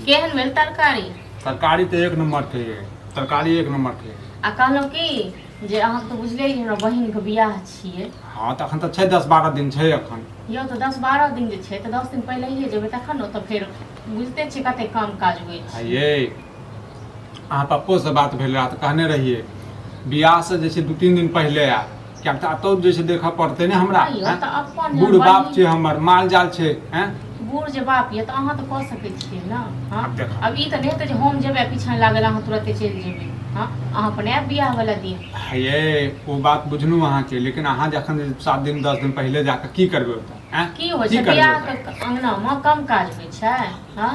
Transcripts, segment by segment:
केहन भेल तरकारी? तरकारी तो एक नंबर थे, तरकारी एक नंबर थे। आ कहलहुँ कि जे अहाँ तऽ बुझले जे हमरा बहिनके बियाह छियै। हाँ तो अखन तो 10-12 दिन है अखन। यौ तऽ 10-12 दिन जे छै तऽ 10 दिन पहिलेहे जेबै तखन ने, तऽ फेर बुझते छियै कते काम काज होइ छै। ये अहाँ पप्पो से बात भेल रहा तो कहने रहिए बियाह से जैसे 2-3 दिन पहले आ क्या तो जैसे देखा पड़ते ने हमरा। बूढ़ बाप छे हमर, माल जाल छे हैं। बूढ़ जे बाप ये तो अहाँ तो कह सकै छियै ना। हां अब ई तऽ नहि तऽ जे हम जेबै पीछा लागल अहाँ तुरंते चलि जेबै। हां अहाँ अपन आयब बियाह वाला दिन। ये वो बात बुझनु अहाँ के, लेकिन अहाँ जखन 7 दिन 10 दिन पहले जाकर की करबे ओतऽ हैं? की होइ छै बियाह के अंगना में कम काज होइ छै। हां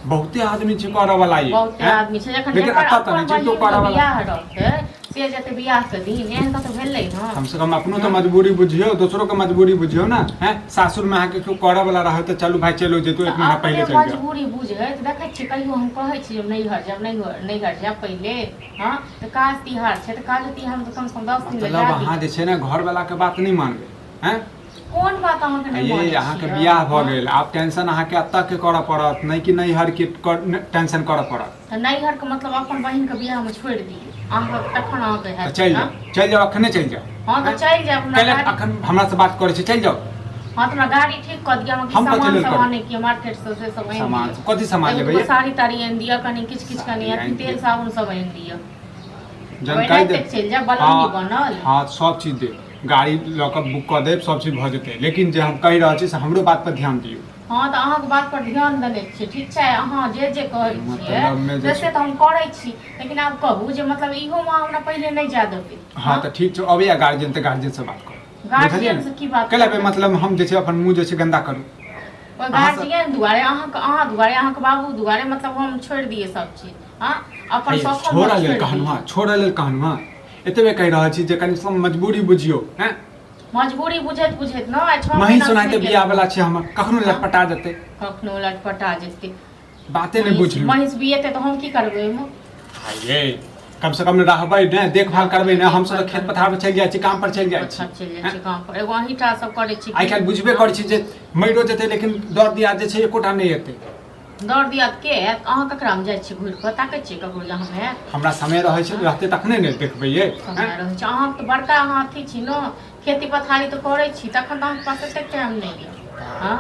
बहुते आदमी छै करऽ वाला ये, बहुते आदमी छै जखन लेकिन अत्ता तऽ नहीं छै तो करऽ वाला। बियाह रहतै से जते बियाह के दिन एहन कतौ भेलै हँ। कम से कम अपनो तो मजबूरी बुझियो, दूसरों के मजबूरी बुझियो ना हैं। सासुर में अहाँ के क्यों करऽ वाला रहे तो चलू भाई चलो जेतो 1 महीना पहले चल जाओ। मजबूरी बुझे त देखै छी कहियो हम कहै छी जब नैहर जाब नैहर जाब पहिले। हां त काज तिहार छै त काज तिहार में कम से कम 10 दिन लगा दी। मतलब अहाँ जे छै ना घर वाला के बात नहीं मानबे हैं। कोन बात अहाँ के नहीं मानै छी? ये अहाँ के बियाह भ गेल, आब टेंशन अहाँ के अत्ता के करऽ पड़त, नहीं कि नैहर के टेंशन करऽ पड़त। त नैहर के मतलब अपन बहिन के बियाह में छोड़ दिए अहाँ तखन अहाँ के है। चल जाओ अखने चल जाओ। हां त चल जाब अपना गाड़ी। अखन हमरा से बात करे छी, चल जाओ। हां त गाड़ी ठीक कर दिया, हम सामान के मार्केट से सब आइन सामान कथि सामान लेबै? साड़ी ताड़ी आइन दिया, कनी किछ किछ कनी तेल साबुन सब आइन दिया। जानकारी दे चल जा बलौनी बनल। हां सब चीज दे, गाड़ी लॉक बुक कर देब, सब चीज भ जेतै। लेकिन जे हम कहि रहल छी से हमरो बात पर ध्यान दियौ। हाँ तो अहाँ के बात पर ध्यान देने छी, ठीक छै। अहाँ जे जे कहै छियै वैसे तो हम करै छी, लेकिन आब कहू जे मतलब इहो में हमरा पहले नहीं जा देबै। हाँ तो ठीक छै, अबे या गार्जियन त गार्जियन से बात करू। गार्जियन से की बात कैला पे मतलब हम जे छै अपन मुंह जे छै गंदा करू? ओ गार्जियन दुआरे अहाँ दुआरे अहाँ के बाबू दुआरे मतलब हम छोड़ दिए सब चीज। हां अपन सब छोड़ा लेल कहनुआ एतबे कहि रहल छी जे कनि सब मजबूरी बुझियो हैं। मजबूरी बुझैत न 6 महीना सुनाते बियाह वाला छै हमर, कखनो लटपटा जेतै, कखनो लटपटा जेतै। बाते नहीं बुझलू। महीस बिएते तो हम की करबै एमे? ये कम से कम रहबै ने, देखभाल करबै ने। हम सब तो खेत पथार में चल जाय छी, काम पर चल जाय छी काम पर। एगो अहीटा सब करै छी। आइ काल्हि बुझबे करै छी जे मइरो जेतै लेकिन दर दिया जे छै एकोटा नहीं एतै। दर दिया के अहाँ ककरा में जाइ छी घुर के ताकै छी ककरो जहां है? हमरा समय रहै छै रहते तखने ने देखबै ये। समय रहै छै अहाँ तो बड़का अहाँ अथी छी न, खेती पथारी तो करै छी, तखन त अहाँ पास एते टाइम नहीं है। हां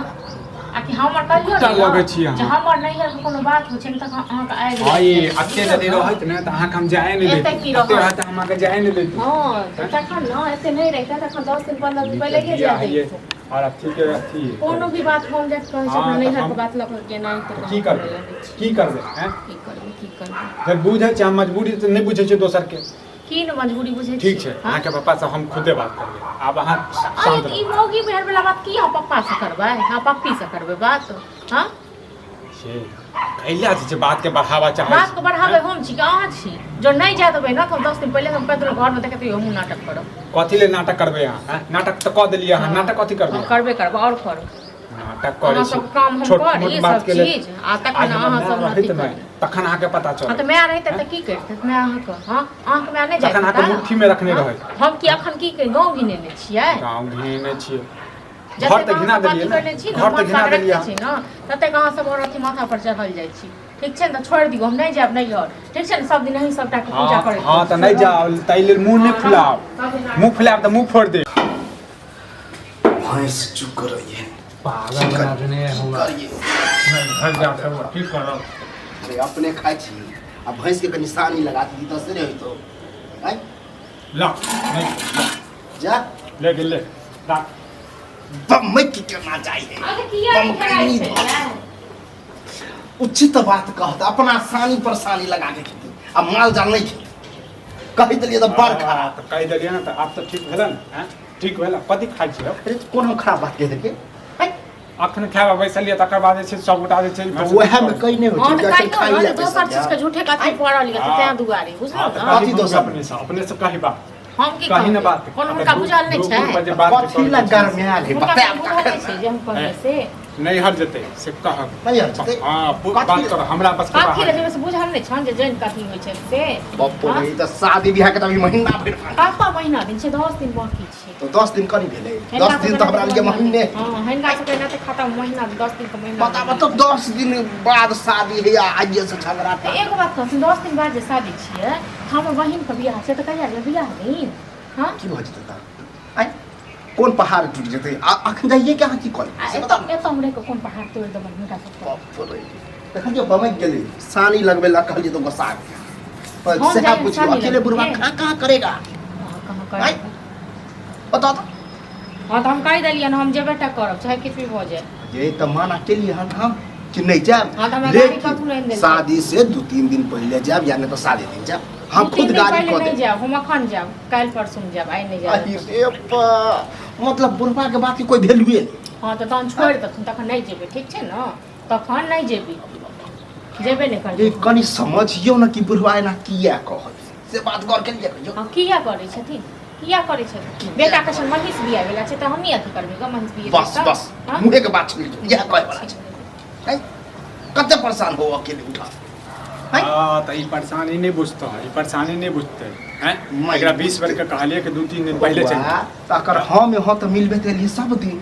आकि हमर कहियो लगै छी जे हमर नैहर के कोनो बात होइ छै न त अहाँ के आइ हां ये अते जदी रहत ने त अहाँ के हम जाय नहीं देत। एते रहत हम के जाय नहीं देत। हां तखन न एते नहीं रहता, तखन 10 दिन 15 दिन पहले के जा देत। और अब ठीक है थी कोनो भी बात हम जब कहै छै अपना नैहर के बात लग के नहीं त की करबै हैं? की करबै? जब बुझै छै हम मजबूरी त नहीं बुझै छै दोसर के। की न मजबूरी बुझै छी? ठीक छै अहाँ के पापा से हम खुदे बात करबै। अब अहाँ शांत ई मोगी भेड़ वाला बात की हम पप्पा से करबै? हां पप्पी से करबै बात? हां से कैला छै बात के बढ़ावा चाहे बात को बढ़ावे हम छी कि अहाँ छी? जो नहीं जा देबै न तो 10 दिन पहले हम पैदल घर में देखते हम नाटक करब। कथि ले नाटक करबै अहाँ? नाटक त क देलिए अहाँ, नाटक कथि करबै? करबे करब और कर नाटक करै छी सब काम हम करी सब चीज आ तखन अहाँ सब अथी नहीं तखन अहाँ के पता चल। हां त मैं रहते त की करते? मैं अहाँ के हां अहाँ के मैं नहीं जाय तखन अहाँ के मुट्ठी में रखने रहै। हम की अखन की के गांव घिने ने छियै? गांव घिने छियै, घर त घिना देलिए ना, घर त घिना देलिए छी ना, तते कहां सब और अथी माथा पर चढ़ल जाय छी। ठीक छै न छोड़ दियो, हम नहीं जाब नहीं और ठीक छै न सब दिन अहीं सबटा के पूजा करै। हां त नहीं जाओ तै लेल मुंह नहीं फुलाओ, मुंह फुलाब त मुंह फोड़ दे। भैंस चुप करो ये पागल बना देने हुआ मैं घर जाके वो ठीक करो। अरे अपने खाई छी अब भैंस के निशानी लगा दी तो से रही तो हैं ला नहीं जा ले ले ला बम मैं की करना चाहिए? अरे किया नहीं कराई छै? उचित बात कहत अपना सानी पर सानी लगा के खेती अब माल जाल नहीं खेती कहि देलिए त बड़ खराब। त कहि देलिए ना त अब त ठीक भेलन हैं? ठीक भेला कथि खाइ छी? अरे कोनो खराब बात कह देलिए अखन खावा बैसलिए तकर बाद जे छै सब गोटा जे छै ओहे में कहीं नहीं हो छै जैसे खाई ले दोसर चीज के झूठे कथि पड़ल लिया त तै दुआरे बुझलौ न? कथि दोसर अपने से कहि बात हम की कहि न बात कोनो का बुझल नहीं छै कथि ला घर में आले बता छै जे हम कहले से नहीं हट जते से कह नहीं हट जते? हां बात कर हमरा बस के काफी बाहर रहे से बुझल नहीं छन जे जैन कथी होइ छै से बाप रे ई त शादी बियाह के त अभी महीना भर काफा महीना दिन छै 10 दिन बाकी छै तो 10 दिन कनी भेलै 10 दिन त हमरा लिए महीने हां हिनका सबके ना त खाता महीना 10 दिन का महीना पता मतलब 10 दिन बाद शादी है या आज से झगड़ा तो एगो बात कहू 10 दिन बाद जे शादी छियै हमर बहिन के बियाह छै त कहिया जे बियाह दिन हां की भ जेतै त आई कोन पहाड़ टूट जेतै अखन जाइए के हाथी कल से बता एत हमरे को कोन पहाड़ तोड़ देबन हुनका सब बाप रे देखन जे बमक गेलै सानी लगबे ला कहल जे तो गोसा पर हम से जाए पूछो सानी अकेले बुढ़वा लगबे। कहां करेगा कहां आई कर बता तो हां त हम कहि देलियै न हम जेबे टा करब चाहे किछ भी भ जाए ये त माना के लिए हम कि नहीं जाब हाँ, तो हमें गाड़ी कथू नहीं देल शादी से 2-3 दिन पहले जाब या नहीं तो साढ़े दिन जाब हम खुद गाड़ी पहले कर नहीं दे जाब हम अखन जाब काल परसों जाब आई नहीं अहि जाब रे बा मतलब बुढ़वा के बात की कोई वैल्यूए नहीं हां त तहन छोड़ दथुन तखन नहीं जेबे ठीक छै न तखन नहीं जेबी जेबे नहीं ये करबी कनी समझियो ना कि बुढ़वा एना किया कहत से बात कर के लिए कहियो हां किया करै छथिन किया करै छथिन बेटा के संग महिष बियाह भेला छै त हमही अथी करबे ग महिष बियाह बस बस मुहे के बात छोड़ यह कहे वाला छै हैं कते परेशान हो अकेले उठा हैं हां त ई परेशानी नहीं बुझतो ई परेशानी नहीं बुझते हैं एकरा 20 वर्ष के कहलिए कि 2-3 दिन पहले चल त अगर हम यहाँ तो मिलबे ते लिए सब दिन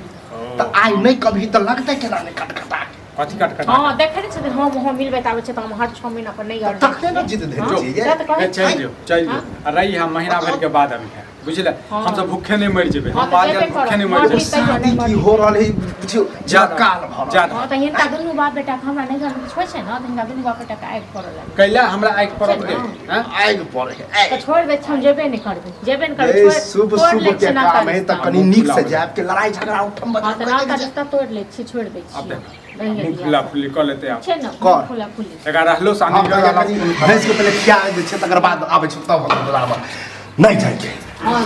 त आई नहीं कभी तो लगते केना नहीं कटकटा कथी कट हां देखै नै छथिन हम वहां मिलबे त आबै छै त हम हर 6 महीना पर नहीं आबै तखने ना जिद धैर्य हाँ, चाहिए जा त कहै चल जो चल जो आ रही हम महीना भर के बाद अभी है बुझले हाँ। हम सब भूखे नहीं मर जेबे हाँ, हम तो आज जेबे भूखे नहीं करब। मर हाँ, जेबे ठीक है। शादी की हो रहल है पूछियो जकाल भर ज्यादा हां त हिनका दुनू बाप बेटा के हमरा नहीं घर छोड़ छै न त हिनका दुनू बाप बेटा के आगि पड़ल है कैला हमरा आइक परत दे हैं आग पड़े है त छोड़ दे हम जेबे नहीं करबे जेबे नहीं करबे ए शुभ शुभ के काम है त कनी नीक से जाब के लड़ाई झगड़ा उठम हां त ना बता का रिश्ता तोड़ ले छी छोड़ दे अब छी देख नहीं मुंह फुला फुली कर लेते आप छै न कर। फुला फुली एकरा रहलो हम शादी भैंस के पहले खिया दे छै तकर बाद आबै छै तब हम नहीं जाएंगे हां